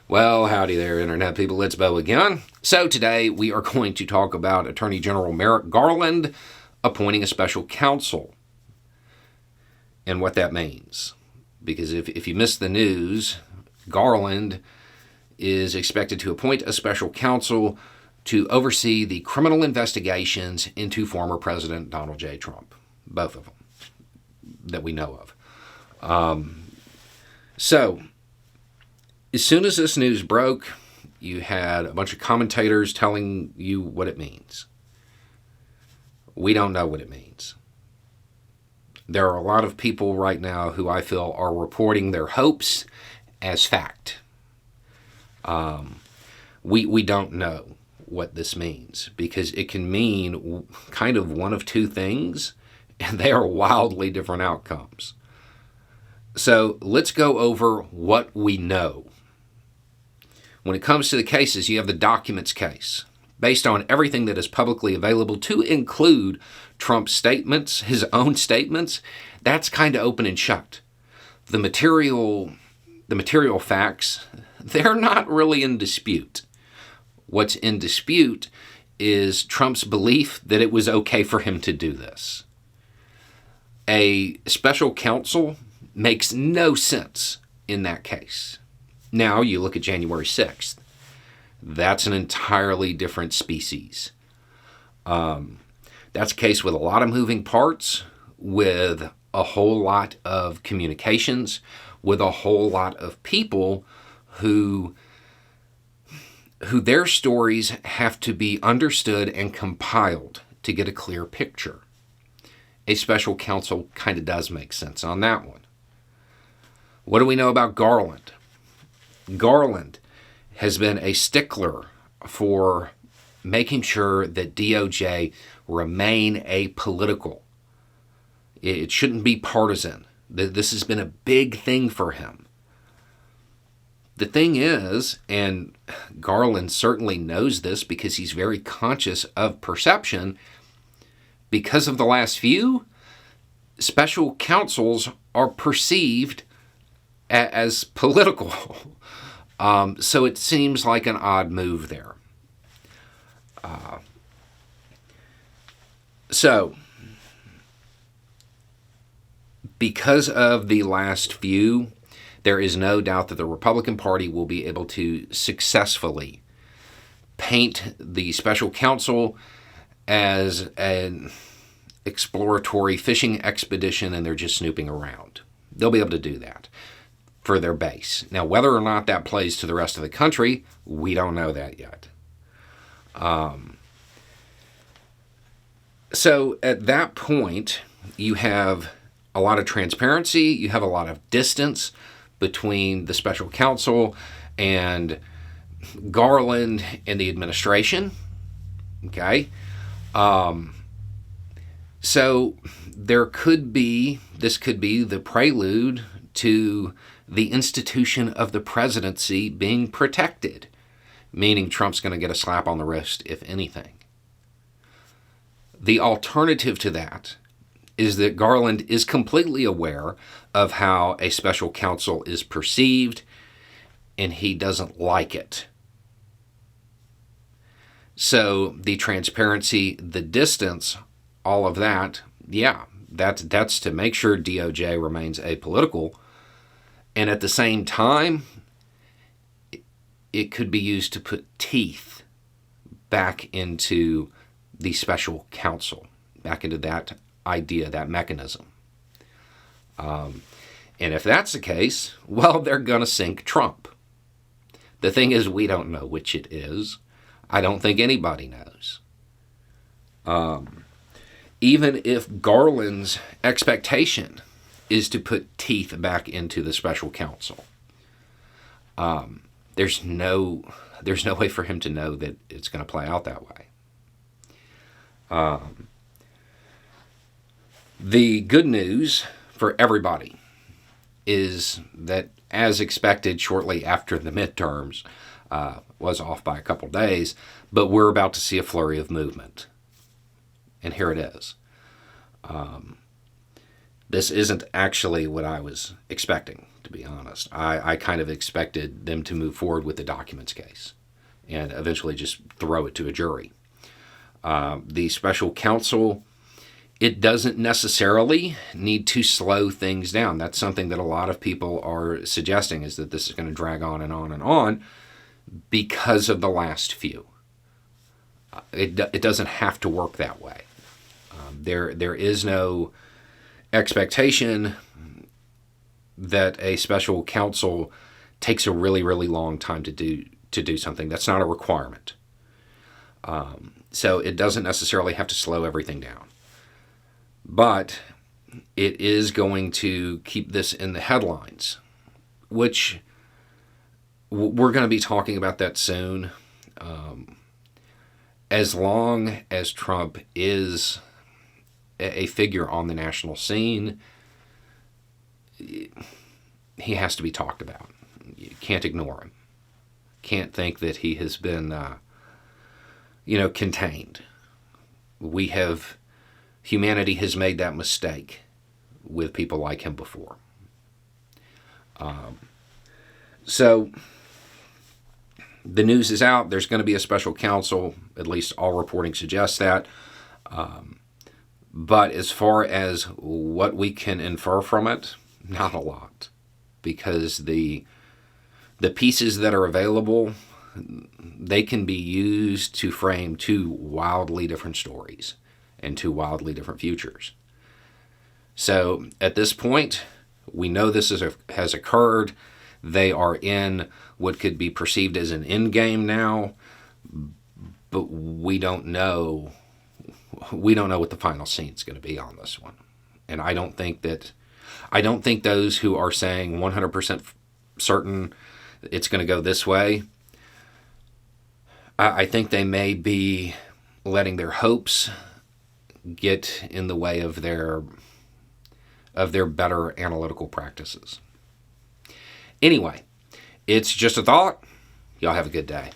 Well, howdy there, Internet people. It's Bo again. So today we are going to talk about Attorney General Merrick Garland appointing a special counsel and what that means. Because if you missed the news, Garland is expected to appoint a special counsel to oversee the criminal investigations into former President Donald J. Trump. Both of them that we know of. So, as soon as this news broke, you had a bunch of commentators telling you what it means. We don't know what it means. There are a lot of people right now who I feel are reporting their hopes as fact. We don't know what this means because it can mean kind of one of two things, and they are wildly different outcomes. So let's go over what we know. When it comes to the cases, you have the documents case, based on everything that is publicly available, to include Trump's statements, his own statements. That's kind of open and shut. The material facts, they're not really in dispute. What's in dispute is Trump's belief that it was okay for him to do this. A special counsel makes no sense in that case. Now you look at January 6th. That's an entirely different species. That's a case with a lot of moving parts, with a whole lot of communications, with a whole lot of people who their stories have to be understood and compiled to get a clear picture. A special counsel kind of does make sense on that one. What do we know about Garland? Garland has been a stickler for making sure that DOJ remain apolitical. It shouldn't be partisan. This has been a big thing for him. The thing is, and Garland certainly knows this because he's very conscious of perception, because of the last few, special counsels are perceived as political. So it seems like an odd move there. So, because of the last few, there is no doubt that the Republican Party will be able to successfully paint the special counsel as an exploratory fishing expedition and they're just snooping around. They'll be able to do that for their base. Now, whether or not that plays to the rest of the country, we don't know that yet. So at that point, you have a lot of transparency, you have a lot of distance between the special counsel and Garland and the administration. Okay? So this could be the prelude to the institution of the presidency being protected, meaning Trump's going to get a slap on the wrist, if anything. The alternative to that is that Garland is completely aware of how a special counsel is perceived, and he doesn't like it. So the transparency, the distance, all of that, yeah, that's to make sure DOJ remains apolitical. And at the same time, it could be used to put teeth back into the special counsel, back into that idea, that mechanism. And if that's the case, well, they're going to sink Trump. The thing is, we don't know which it is. I don't think anybody knows. Even if Garland's expectation is to put teeth back into the special counsel, there's no way for him to know that it's going to play out that way. The good news for everybody is that, as expected, shortly after the midterms, was off by a couple days, but we're about to see a flurry of movement. And here it is. This isn't actually what I was expecting, to be honest. I kind of expected them to move forward with the documents case and eventually just throw it to a jury. The special counsel, it doesn't necessarily need to slow things down. That's something that a lot of people are suggesting, is that this is going to drag on and on and on because of the last few. It doesn't have to work that way. There is no expectation that a special counsel takes a really, really long time to do something. That's not a requirement. So it doesn't necessarily have to slow everything down. But it is going to keep this in the headlines, which we're going to be talking about that soon. As long as Trump is a figure on the national scene, he has to be talked about. You can't ignore him. Can't think that he has been, contained. Humanity has made that mistake with people like him before. So the news is out. There's going to be a special counsel. At least all reporting suggests that. But as far as what we can infer from it, not a lot. Because the pieces that are available, they can be used to frame two wildly different stories and two wildly different futures. So at this point, we know this has occurred. They are in what could be perceived as an end game now, but we don't know what the final scene is going to be on this one. And I don't think those who are saying 100% certain it's going to go this way, I think they may be letting their hopes get in the way of their better analytical practices. Anyway, it's just a thought. Y'all have a good day.